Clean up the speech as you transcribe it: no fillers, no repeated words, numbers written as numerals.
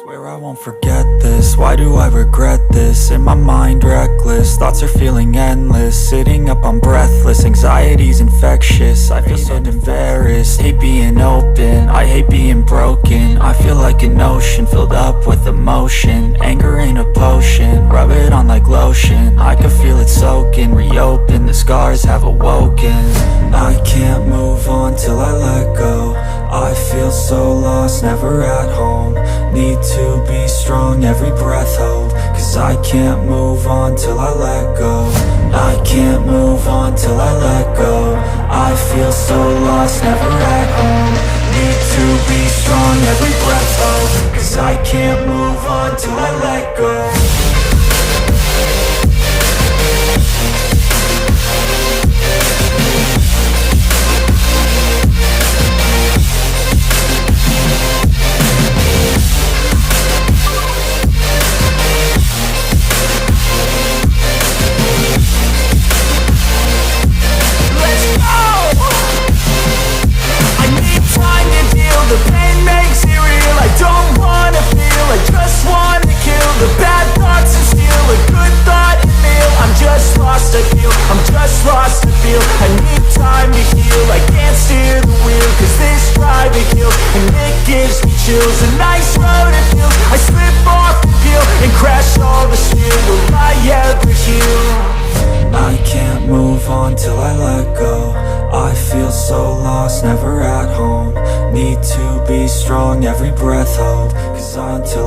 Swear I won't forget this, why do I regret this? In my mind reckless, thoughts are feeling endless. Sitting up, I'm breathless, anxiety's infectious. I feel so embarrassed, hate being open, I hate being broken. I feel like an ocean, filled up with emotion. Anger ain't a potion, rub it on like lotion. I can feel it soaking, reopen, the scars have awoken. I can't move on till I let go. I feel so lost, never at home. Need to be strong, every breath hold. Cause I can't move on till I let go. I can't move on till I let go. I feel so lost, never at home. Need to be strong, every breath hold. Cause I can't move on till I let go. The pain makes it real, I don't wanna feel, I just wanna kill the bad thoughts and steal a good thought and meal. I'm just lost, I feel, I'm just lost, I feel. I need time to heal, I can't steer the wheel. Cause this drive it kills, and it gives me chills. A nice road it feels, I slip off the peel and crash all the steel. Will I ever heal? I can't move on till I let go. I feel so lost, never at home. Need to be strong, every breath hold. Cause until